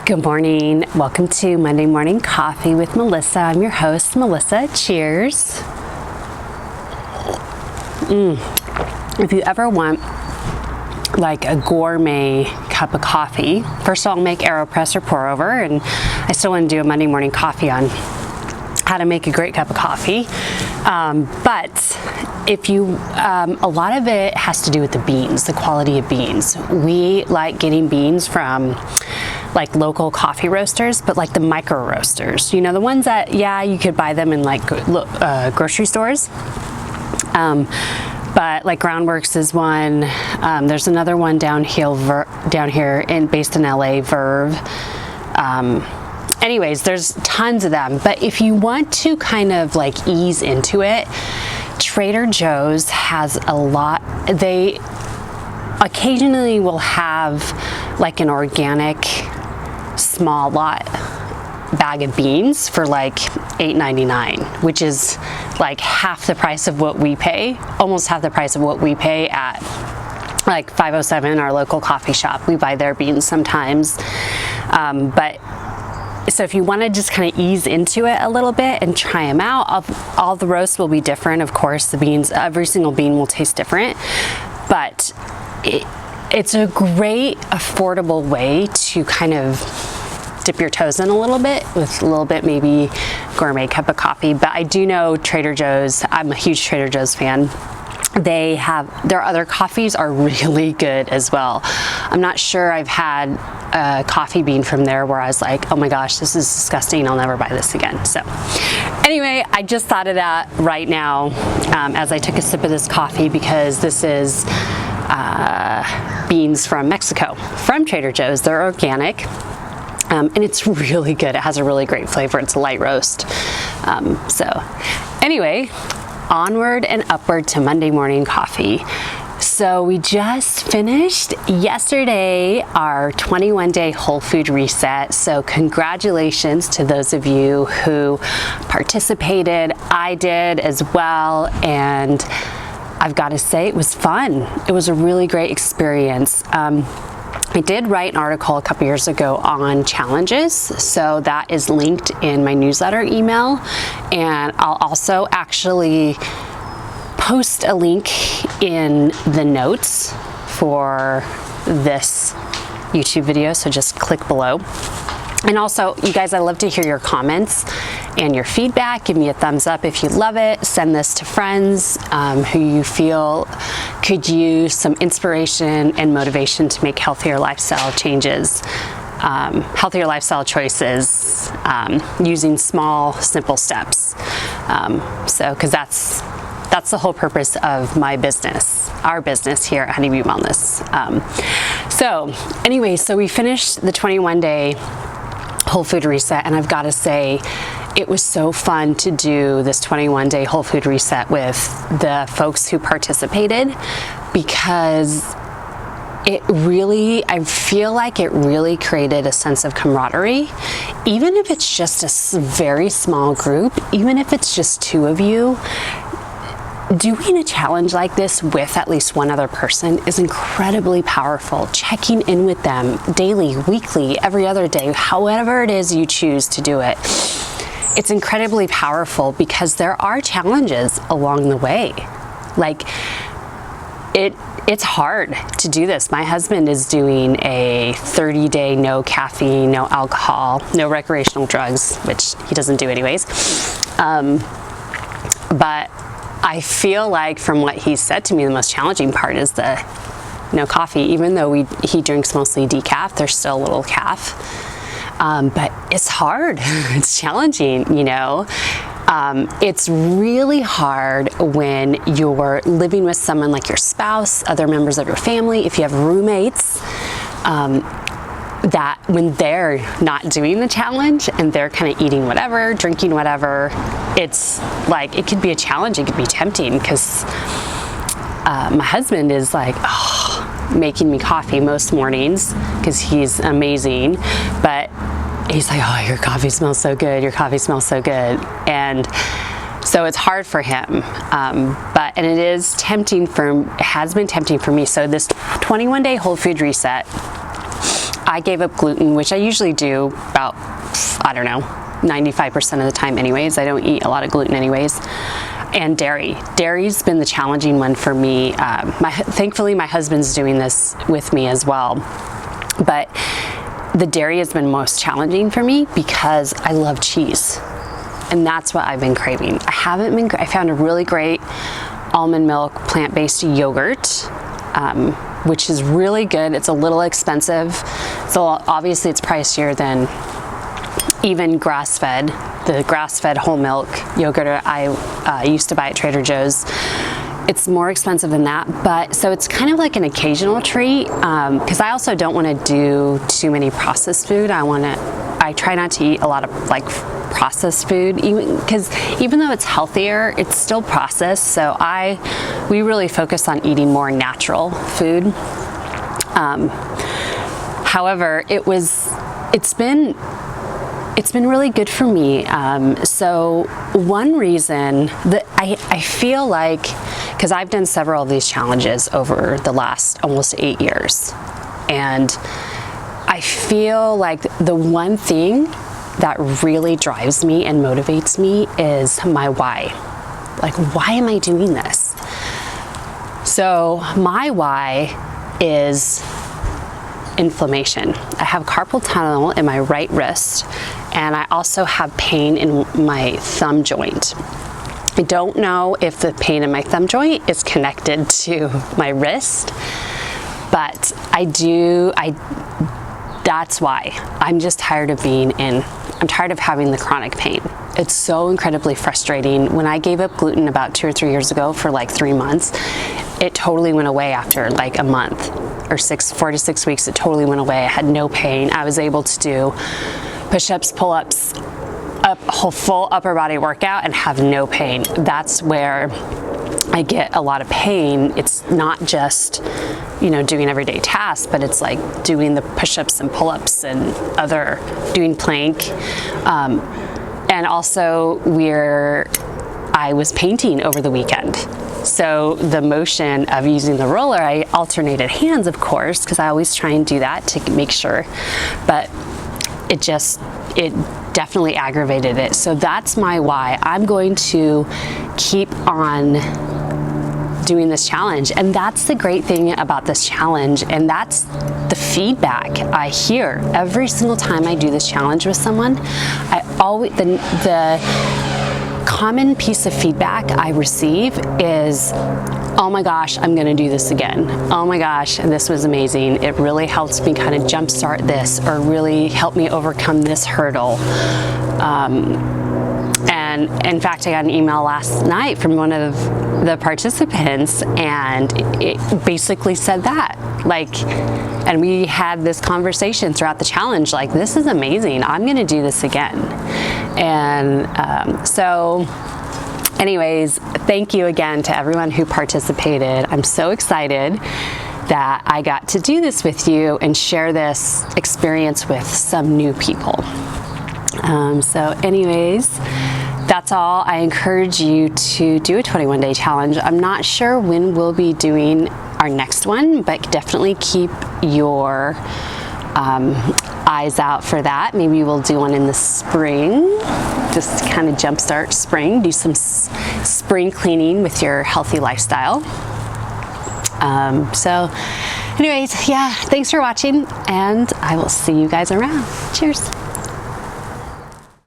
Good morning. Welcome to Monday Morning Coffee with Melissa. I'm your host, Melissa. Cheers. If you ever want like a gourmet cup of coffee, first of all, I'll make AeroPress or pour over, and I still want to do a Monday morning coffee on how to make a great cup of coffee. But if you, a lot of it has to do with the beans, the quality of beans. We like getting beans from like local coffee roasters, but like the micro roasters, you know, the ones that, yeah, you could buy them in like grocery stores. But like Groundworks is one. There's another one down here based in LA, Verve. Anyways, there's tons of them. But if you want to kind of like ease into it, Trader Joe's has a lot. They occasionally will have like an organic small lot bag of beans for like $8.99, which is like half the price of what we pay, almost half the price of what we pay at like 507, our local coffee shop. We buy their beans sometimes. So if you want to just kind of ease into it a little bit and try them out, all the roasts will be different. Of course, the beans, every single bean will taste different, but it's a great, affordable way to kind of dip your toes in a little bit with a little bit maybe gourmet cup of coffee. But I do know Trader Joe's, I'm a huge Trader Joe's fan. Their other coffees are really good as well. I'm not sure I've had a coffee bean from there where I was like, oh my gosh, this is disgusting, I'll never buy this again. So anyway, I just thought of that right now as I took a sip of this coffee, because this is beans from Mexico, from Trader Joe's. They're organic. And it's really good. It has a really great flavor. It's a light roast. So anyway, onward and upward to Monday morning coffee. So we just finished yesterday our 21-day whole food reset. So congratulations to those of you who participated. I did as well. And I've got to say, it was fun. It was a really great experience. I did write an article a couple years ago on challenges, so that is linked in my newsletter email, and I'll also actually post a link in the notes for this YouTube video, so just click below. And also, you guys, I love to hear your comments and your feedback. Give me a thumbs up if you love it. Send this to friends who you feel could use some inspiration and motivation to make healthier lifestyle changes, healthier lifestyle choices, using small, simple steps. Because that's the whole purpose of my business, our business here at Honeybee Wellness. So anyway, so we finished the 21-day whole food reset, and I've got to say, it was so fun to do this 21-day whole food reset with the folks who participated, because I feel like it really created a sense of camaraderie. Even if it's just a very small group, even if it's just two of you, doing a challenge like this with at least one other person is incredibly powerful. Checking in with them daily, weekly, every other day, however it is you choose to do it. It's incredibly powerful because there are challenges along the way. Like, it's hard to do this. My husband is doing a 30-day no caffeine, no alcohol, no recreational drugs, which he doesn't do anyways. But I feel like from what he said to me, the most challenging part is the no coffee. Even though he drinks mostly decaf, there's still a little caff. But it's hard. It's challenging, you know. It's really hard when you're living with someone like your spouse, other members of your family, if you have roommates, that when they're not doing the challenge and they're kind of eating whatever, drinking whatever, it's like, it could be a challenge, it could be tempting, because my husband is like, making me coffee most mornings, because he's amazing, but he's like, oh, your coffee smells so good, your coffee smells so good. And so it's hard for him, and it is tempting it has been tempting for me. So this 21-day whole food reset I gave up gluten, which I usually do about, I don't know, 95% of the time anyways. I don't eat a lot of gluten anyways. And dairy. Dairy's been the challenging one for me. Thankfully, my husband's doing this with me as well. But the dairy has been most challenging for me because I love cheese. And that's what I've been craving. I found a really great almond milk plant-based yogurt, which is really good. It's a little expensive. So obviously it's pricier than even grass-fed. The grass-fed whole milk yogurt I used to buy at Trader Joe's. It's more expensive than that, but so it's kind of like an occasional treat, because I also don't want to do too many processed food. I try not to eat a lot of like processed food, because even though it's healthier, it's still processed. So we really focus on eating more natural food. However, it's been really good for me. So one reason that I feel like, because I've done several of these challenges over the last almost 8 years, and I feel like the one thing that really drives me and motivates me is my why. Like, why am I doing this? So my why is inflammation. I have carpal tunnel in my right wrist, and I also have pain in my thumb joint. I don't know if the pain in my thumb joint is connected to my wrist, but that's why. I'm just tired of I'm tired of having the chronic pain. It's so incredibly frustrating. When I gave up gluten about 2 or 3 years ago for like 3 months, it totally went away after like a month or 4 to 6 weeks. It totally went away. I had no pain. I was able to do push-ups, pull-ups, a whole full upper body workout and have no pain. That's where I get a lot of pain. It's not just, doing everyday tasks, but it's like doing the push-ups and pull-ups and doing plank. And also I was painting over the weekend. So the motion of using the roller, I alternated hands, of course, because I always try and do that to make sure, but it definitely aggravated it. So that's my why. I'm going to keep on doing this challenge. And that's the great thing about this challenge. And that's the feedback I hear every single time I do this challenge with someone. The common piece of feedback I receive is, oh my gosh, I'm gonna do this again. Oh my gosh, this was amazing. It really helps me kind of jumpstart this, or really help me overcome this hurdle. And in fact, I got an email last night from one of the participants, and it basically said that. And we had this conversation throughout the challenge, like, this is amazing. I'm gonna do this again. And so anyways, thank you again to everyone who participated. I'm so excited that I got to do this with you and share this experience with some new people. So anyways, that's all. I encourage you to do a 21-day challenge. I'm not sure when we'll be doing our next one, but definitely keep your eyes out for that. Maybe we'll do one in the spring, just to kind of jumpstart spring, do some spring cleaning with your healthy lifestyle. So anyways, yeah, thanks for watching, and I will see you guys around. Cheers.